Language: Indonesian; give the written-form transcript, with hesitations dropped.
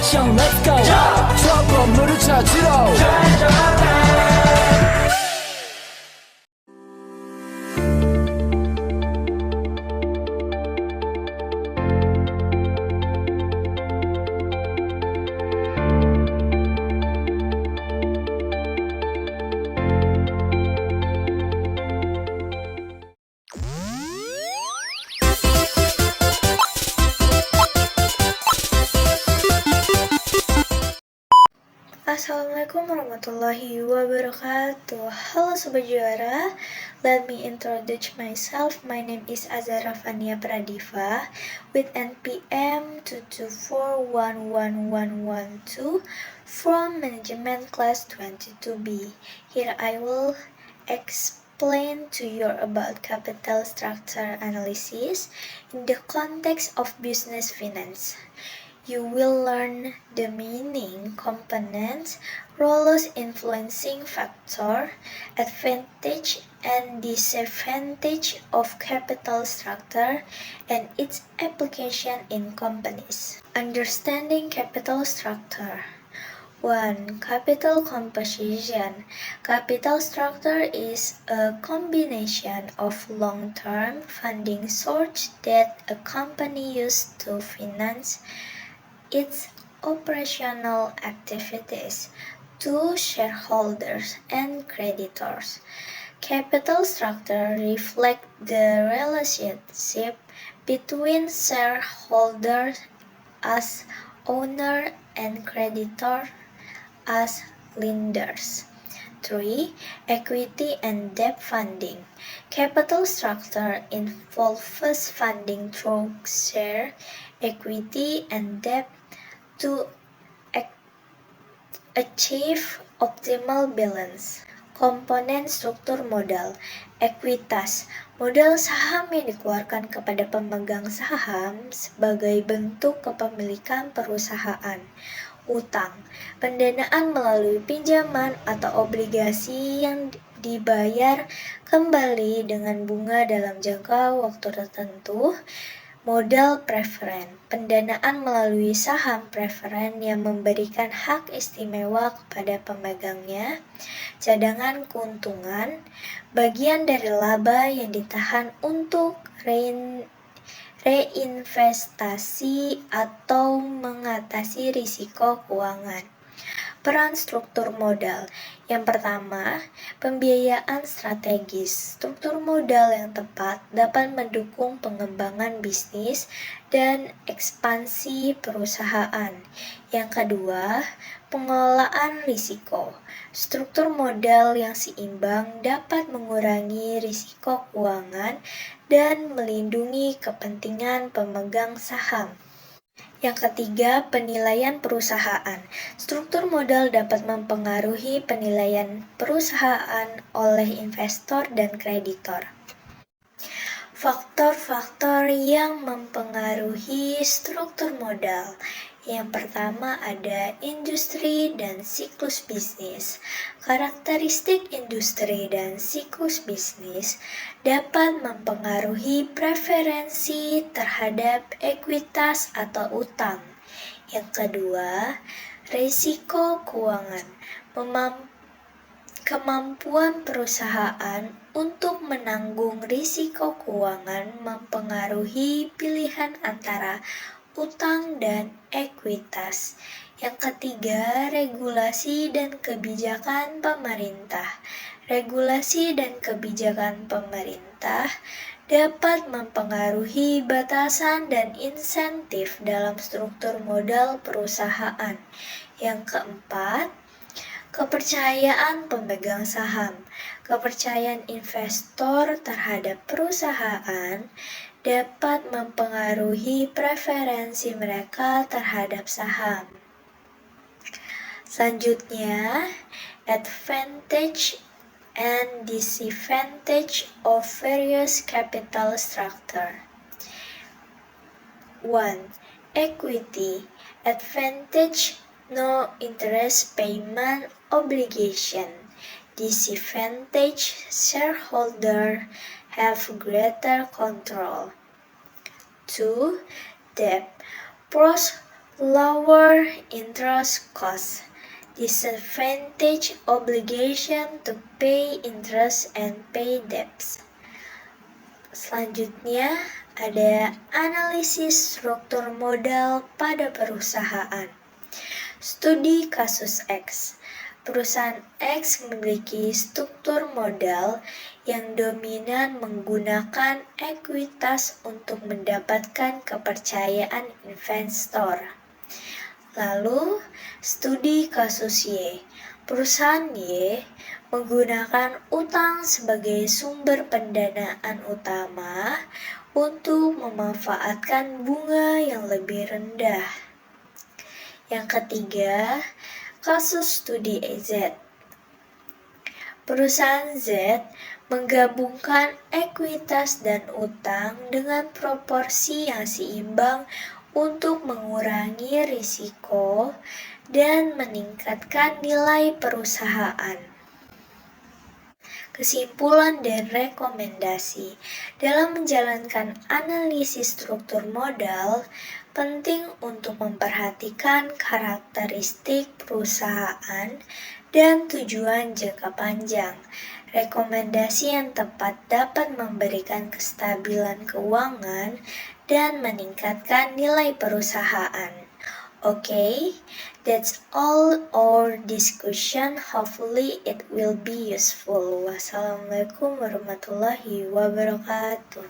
액션 let's go 저 건물을 찾으러 Assalamualaikum warahmatullahi wabarakatuh. Halo Sobat Juara, let me introduce myself. My name is Azara Fania Pradiva with NPM 2241112 from Management Class 22B. Here I will explain to you about capital structure analysis in the context of business finance. You will learn the meaning, components, roles, influencing factor, advantage and disadvantage of capital structure and its application in companies. Understanding capital structure. 1. Capital composition. Capital structure is a combination of long-term funding sources that a company uses to finance its operational activities to shareholders and creditors. Capital structure reflects the relationship between shareholders as owner and creditors as lenders. 3. Equity and debt funding. Capital structure involves funding through share, equity, and debt to achieve optimal balance. Komponen struktur modal. Ekuitas, modal saham yang dikeluarkan kepada pemegang saham sebagai bentuk kepemilikan perusahaan. Utang, pendanaan melalui pinjaman atau obligasi yang dibayar kembali dengan bunga dalam jangka waktu tertentu. Modal preferen, pendanaan melalui saham preferen yang memberikan hak istimewa kepada pemegangnya. Cadangan keuntungan, bagian dari laba yang ditahan untuk reinvestasi atau mengatasi risiko keuangan. Peran struktur modal. Yang pertama, pembiayaan strategis. Struktur modal yang tepat dapat mendukung pengembangan bisnis dan ekspansi perusahaan. Yang kedua, pengelolaan risiko. Struktur modal yang seimbang dapat mengurangi risiko keuangan dan melindungi kepentingan pemegang saham. Yang ketiga, penilaian perusahaan. Struktur modal dapat mempengaruhi penilaian perusahaan oleh investor dan kreditor. Faktor-faktor yang mempengaruhi struktur modal. Yang pertama ada industri dan siklus bisnis. Karakteristik industri dan siklus bisnis dapat mempengaruhi preferensi terhadap ekuitas atau utang. Yang kedua, risiko keuangan. Kemampuan perusahaan untuk menanggung risiko keuangan mempengaruhi pilihan antara utang dan ekuitas. Yang ketiga, regulasi dan kebijakan pemerintah. Regulasi dan kebijakan pemerintah dapat mempengaruhi batasan dan insentif dalam struktur modal perusahaan. Yang keempat, kepercayaan pemegang saham. Kepercayaan investor terhadap perusahaan dapat mempengaruhi preferensi mereka terhadap saham. Selanjutnya, advantage and disadvantage of various capital structure. 1. Equity. Advantage, no interest payment obligation. Disadvantage, shareholder have greater control. 2. Debt. Pros, Lower interest costs. Disadvantage obligation to pay interest and pay debts. Selanjutnya ada analisis struktur modal pada perusahaan. Studi kasus X. Perusahaan X memiliki struktur modal yang dominan menggunakan ekuitas untuk mendapatkan kepercayaan investor. Lalu, studi kasus Y. Perusahaan Y menggunakan utang sebagai sumber pendanaan utama untuk memanfaatkan bunga yang lebih rendah. Yang ketiga, kasus studi Z. Perusahaan Z menggabungkan ekuitas dan utang dengan proporsi yang seimbang untuk mengurangi risiko dan meningkatkan nilai perusahaan. Kesimpulan dan rekomendasi. Dalam menjalankan analisis struktur modal, penting untuk memperhatikan karakteristik perusahaan dan tujuan jangka panjang. Rekomendasi yang tepat dapat memberikan kestabilan keuangan dan meningkatkan nilai perusahaan. Okay, that's all our discussion. Hopefully it will be useful. Wassalamualaikum warahmatullahi wabarakatuh.